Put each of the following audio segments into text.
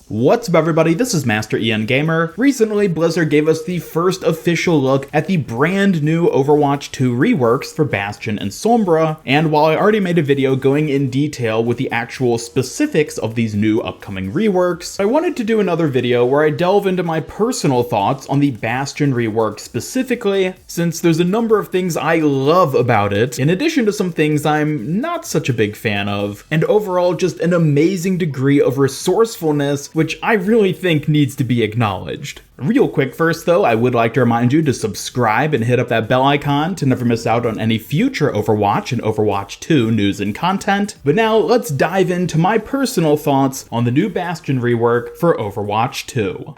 What's up everybody, this is Master Ian Gamer. Recently, Blizzard gave us the first official look at the brand new Overwatch 2 reworks for Bastion and Sombra, and while I already made a video going in detail with the actual specifics of these new upcoming reworks, I wanted to do another video where I delve into my personal thoughts on the Bastion rework specifically, since there's a number of things I love about it, in addition to some things I'm not such a big fan of, and overall just an amazing degree of resourcefulness which I really think needs to be acknowledged. Real quick first though, I would like to remind you to subscribe and hit up that bell icon to never miss out on any future Overwatch and Overwatch 2 news and content. But now let's dive into my personal thoughts on the new Bastion rework for Overwatch 2.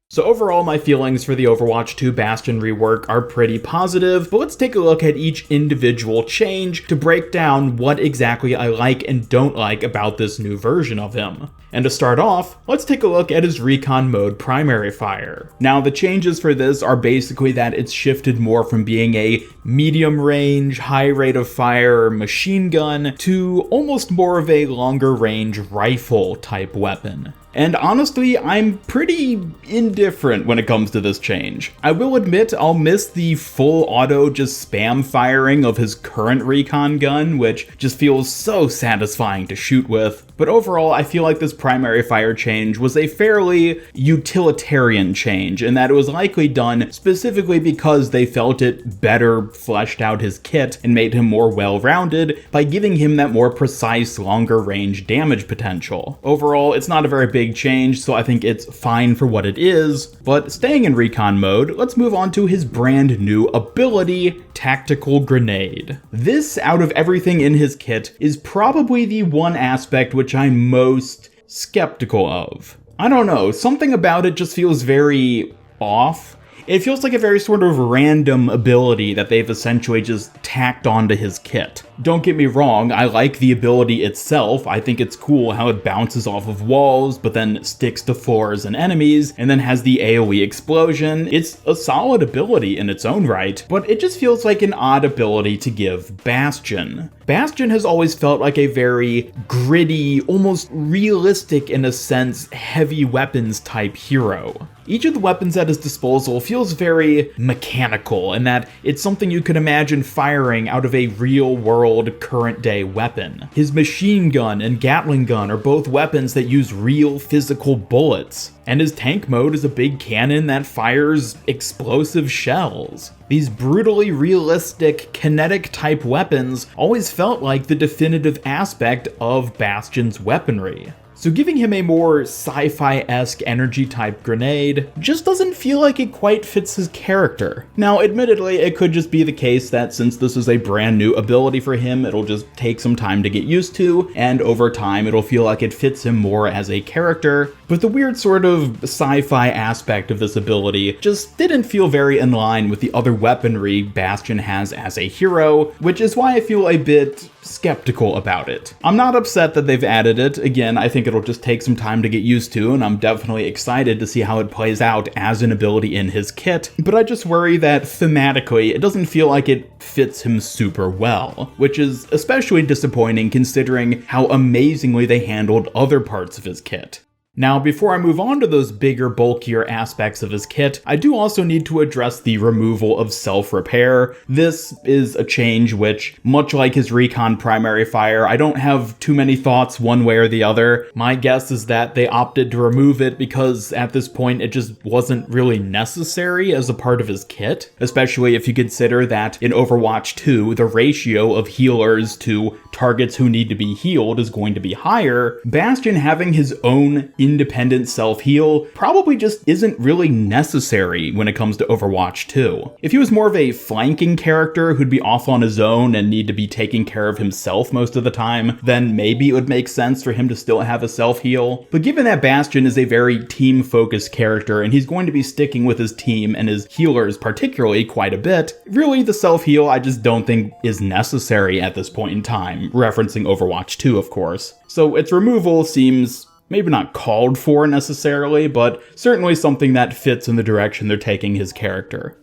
So overall, my feelings for the Overwatch 2 Bastion rework are pretty positive, but let's take a look at each individual change to break down what exactly I like and don't like about this new version of him. And to start off, let's take a look at his Recon mode primary fire. Now, the changes for this are basically that it's shifted more from being a medium range, high rate of fire machine gun to almost more of a longer range rifle type weapon. And honestly, I'm pretty indifferent when it comes to this change. I will admit I'll miss the full auto just spam firing of his current Recon gun, which just feels so satisfying to shoot with. But overall, I feel like this primary fire change was a fairly utilitarian change, in that it was likely done specifically because they felt it better fleshed out his kit and made him more well-rounded by giving him that more precise, longer range damage potential. Overall, it's not a very big change, so I think it's fine for what it is. But staying in Recon mode, let's move on to his brand new ability, Tactical Grenade. This, out of everything in his kit, is probably the one aspect which I'm most skeptical of. I don't know, something about it just feels very off. It feels like a very sort of random ability that they've essentially just tacked onto his kit. Don't get me wrong, I like the ability itself. I think it's cool how it bounces off of walls, but then sticks to floors and enemies, and then has the AoE explosion. It's a solid ability in its own right, but it just feels like an odd ability to give Bastion. Bastion has always felt like a very gritty, almost realistic in a sense, heavy weapons type hero. Each of the weapons at his disposal feels very mechanical, in that it's something you could imagine firing out of a real-world, current-day weapon. His machine gun and Gatling gun are both weapons that use real physical bullets, and his tank mode is a big cannon that fires explosive shells. These brutally realistic, kinetic-type weapons always felt like the definitive aspect of Bastion's weaponry. So giving him a more sci-fi-esque energy-type grenade just doesn't feel like it quite fits his character. Now, admittedly, it could just be the case that since this is a brand new ability for him, it'll just take some time to get used to, and over time it'll feel like it fits him more as a character. But the weird sort of sci-fi aspect of this ability just didn't feel very in line with the other weaponry Bastion has as a hero, which is why I feel a bit skeptical about it. I'm not upset that they've added it. Again, I think it'll just take some time to get used to, and I'm definitely excited to see how it plays out as an ability in his kit, but I just worry that thematically it doesn't feel like it fits him super well, which is especially disappointing considering how amazingly they handled other parts of his kit. Now, before I move on to those bigger, bulkier aspects of his kit, I do also need to address the removal of self-repair. This is a change which, much like his Recon primary fire, I don't have too many thoughts one way or the other. My guess is that they opted to remove it because at this point it just wasn't really necessary as a part of his kit, especially if you consider that in Overwatch 2, the ratio of healers to targets who need to be healed is going to be higher. Bastion having his own independent self-heal probably just isn't really necessary when it comes to Overwatch 2. If he was more of a flanking character who'd be off on his own and need to be taking care of himself most of the time, then maybe it would make sense for him to still have a self-heal. But given that Bastion is a very team-focused character and he's going to be sticking with his team and his healers particularly quite a bit, really the self-heal I just don't think is necessary at this point in time, referencing Overwatch 2 of course. So its removal seems maybe not called for necessarily, but certainly something that fits in the direction they're taking his character.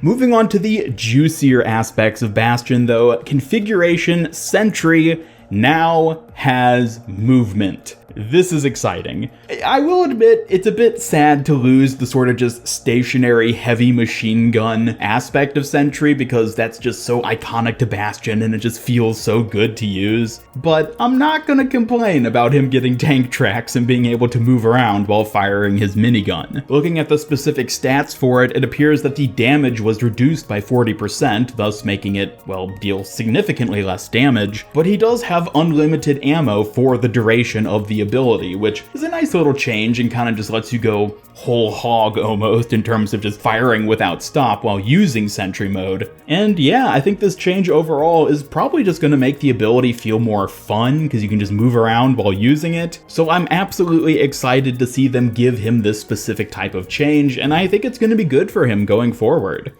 Moving on to the juicier aspects of Bastion though, configuration, Sentry, now has movement. This is exciting. I will admit, it's a bit sad to lose the sort of just stationary heavy machine gun aspect of Sentry, because that's just so iconic to Bastion and it just feels so good to use. But I'm not gonna complain about him getting tank tracks and being able to move around while firing his minigun. Looking at the specific stats for it, it appears that the damage was reduced by 40%, thus making it, well, deal significantly less damage, but he does have unlimited ammo for the duration of the ability, which is a nice little change and kind of just lets you go whole hog almost in terms of just firing without stop while using Sentry Mode. And yeah, I think this change overall is probably just going to make the ability feel more fun because you can just move around while using it. So I'm absolutely excited to see them give him this specific type of change, and I think it's going to be good for him going forward.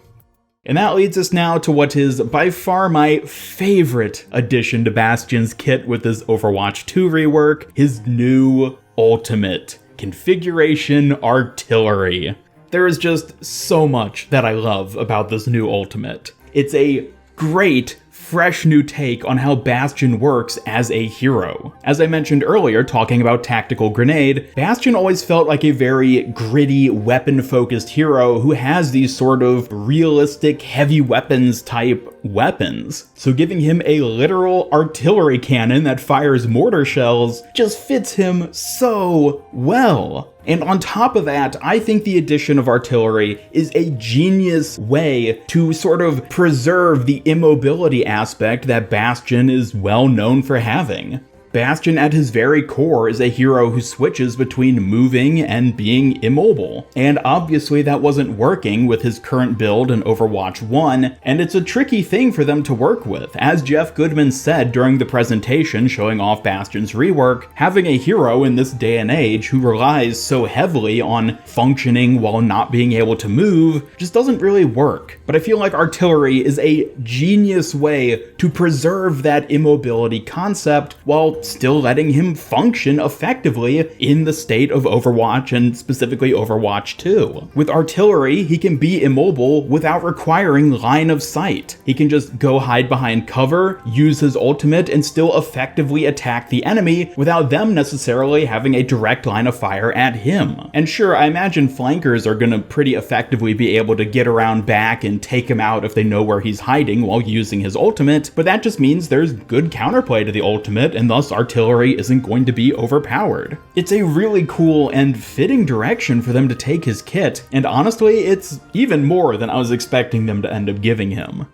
And that leads us now to what is by far my favorite addition to Bastion's kit with this Overwatch 2 rework, his new ultimate, Configuration Artillery. There is just so much that I love about this new ultimate. It's a great, fresh new take on how Bastion works as a hero. As I mentioned earlier, talking about Tactical Grenade, Bastion always felt like a very gritty, weapon-focused hero who has these sort of realistic, heavy weapons type weapons. So giving him a literal artillery cannon that fires mortar shells just fits him so well. And on top of that, I think the addition of artillery is a genius way to sort of preserve the immobility aspect that Bastion is well known for having. Bastion at his very core is a hero who switches between moving and being immobile, and obviously that wasn't working with his current build in Overwatch 1, and it's a tricky thing for them to work with. As Jeff Goodman said during the presentation showing off Bastion's rework, having a hero in this day and age who relies so heavily on functioning while not being able to move just doesn't really work. But I feel like artillery is a genius way to preserve that immobility concept while still letting him function effectively in the state of Overwatch and specifically Overwatch 2. With artillery, he can be immobile without requiring line of sight. He can just go hide behind cover, use his ultimate, and still effectively attack the enemy without them necessarily having a direct line of fire at him. And sure, I imagine flankers are gonna pretty effectively be able to get around back and take him out if they know where he's hiding while using his ultimate, but that just means there's good counterplay to the ultimate, and thus artillery isn't going to be overpowered. It's a really cool and fitting direction for them to take his kit, and honestly, it's even more than I was expecting them to end up giving him.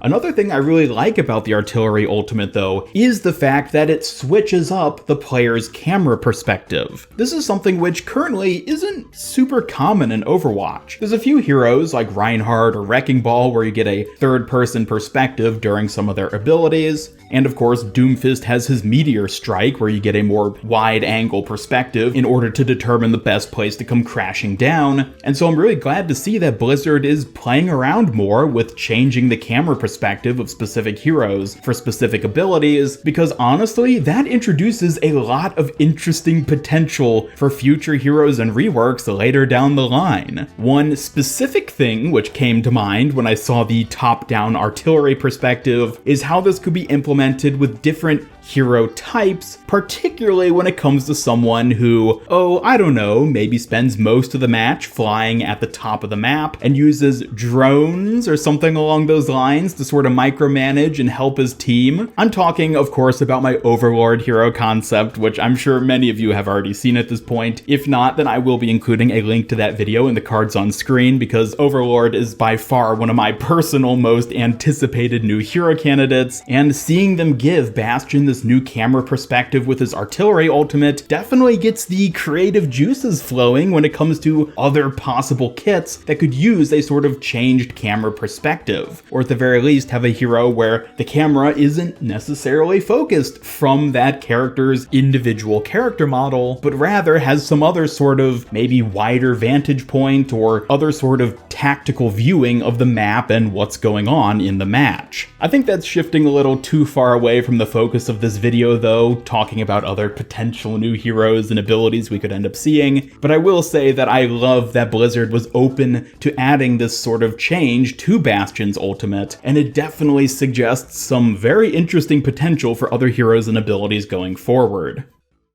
Another thing I really like about the Artillery Ultimate, though, is the fact that it switches up the player's camera perspective. This is something which currently isn't super common in Overwatch. There's a few heroes like Reinhardt or Wrecking Ball where you get a third-person perspective during some of their abilities, and of course Doomfist has his Meteor Strike where you get a more wide-angle perspective in order to determine the best place to come crashing down, and so I'm really glad to see that Blizzard is playing around more with changing the camera perspective of specific heroes for specific abilities, because honestly, that introduces a lot of interesting potential for future heroes and reworks later down the line. One specific thing which came to mind when I saw the top-down artillery perspective is how this could be implemented with different hero types, particularly when it comes to someone who, I don't know, maybe spends most of the match flying at the top of the map and uses drones or something along those lines to sort of micromanage and help his team. I'm talking, of course, about my Overlord hero concept, which I'm sure many of you have already seen at this point. If not, then I will be including a link to that video in the cards on screen, because Overlord is by far one of my personal most anticipated new hero candidates, and seeing them give Bastion this new camera perspective with his artillery ultimate definitely gets the creative juices flowing when it comes to other possible kits that could use a sort of changed camera perspective, or at the very least have a hero where the camera isn't necessarily focused from that character's individual character model, but rather has some other sort of maybe wider vantage point or other sort of tactical viewing of the map and what's going on in the match. I think that's shifting a little too far away from the focus of this this video though, talking about other potential new heroes and abilities we could end up seeing, but I will say that I love that Blizzard was open to adding this sort of change to Bastion's ultimate, and it definitely suggests some very interesting potential for other heroes and abilities going forward.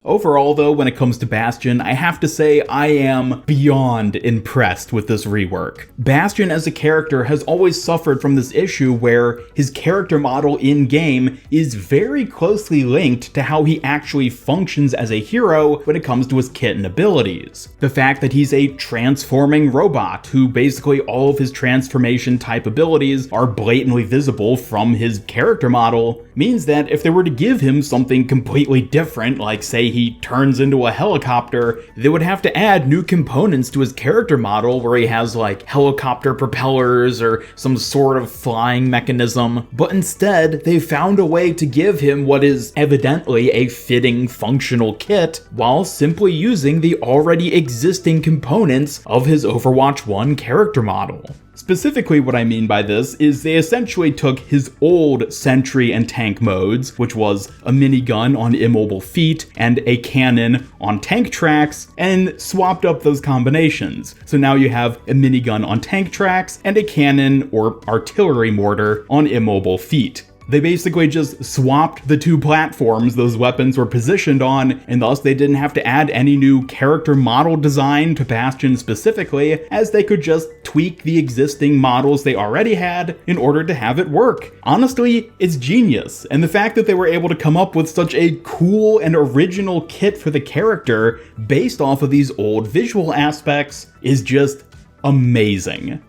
Overall though, when it comes to Bastion, I have to say I am beyond impressed with this rework. Bastion as a character has always suffered from this issue where his character model in-game is very closely linked to how he actually functions as a hero when it comes to his kit and abilities. The fact that he's a transforming robot who basically all of his transformation type abilities are blatantly visible from his character model means that if they were to give him something completely different, like say he turns into a helicopter, they would have to add new components to his character model where he has like helicopter propellers or some sort of flying mechanism. But instead, they found a way to give him what is evidently a fitting functional kit while simply using the already existing components of his Overwatch 1 character model. Specifically, what I mean by this is they essentially took his old Sentry and Tank modes, which was a minigun on immobile feet and a cannon on tank tracks, and swapped up those combinations. So now you have a minigun on tank tracks and a cannon or artillery mortar on immobile feet. They basically just swapped the two platforms those weapons were positioned on, and thus they didn't have to add any new character model design to Bastion specifically, as they could just tweak the existing models they already had in order to have it work. Honestly, it's genius, and the fact that they were able to come up with such a cool and original kit for the character based off of these old visual aspects is just amazing.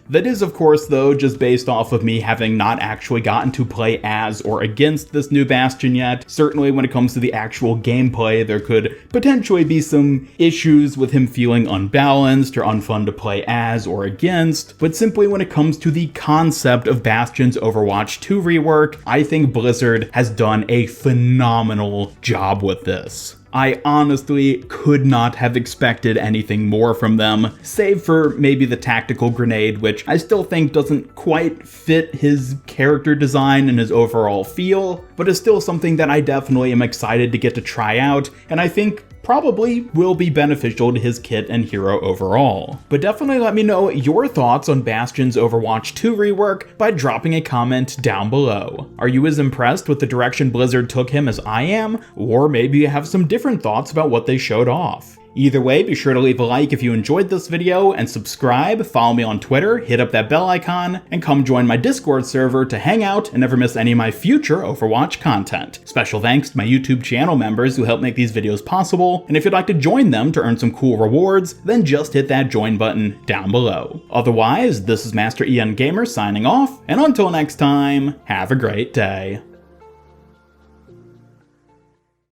That is, of course, though, just based off of me having not actually gotten to play as or against this new Bastion yet. Certainly when it comes to the actual gameplay, there could potentially be some issues with him feeling unbalanced or unfun to play as or against, but simply when it comes to the concept of Bastion's Overwatch 2 rework, I think Blizzard has done a phenomenal job with this. I honestly could not have expected anything more from them, save for maybe the tactical grenade, which I still think doesn't quite fit his character design and his overall feel, but is still something that I definitely am excited to get to try out, and I think probably will be beneficial to his kit and hero overall. But definitely let me know your thoughts on Bastion's Overwatch 2 rework by dropping a comment down below. Are you as impressed with the direction Blizzard took him as I am, or maybe you have some different thoughts about what they showed off? Either way, be sure to leave a like if you enjoyed this video, and subscribe, follow me on Twitter, hit up that bell icon, and come join my Discord server to hang out and never miss any of my future Overwatch content. Special thanks to my YouTube channel members who help make these videos possible, and if you'd like to join them to earn some cool rewards, then just hit that join button down below. Otherwise, this is Master Ian Gamer signing off, and until next time, have a great day.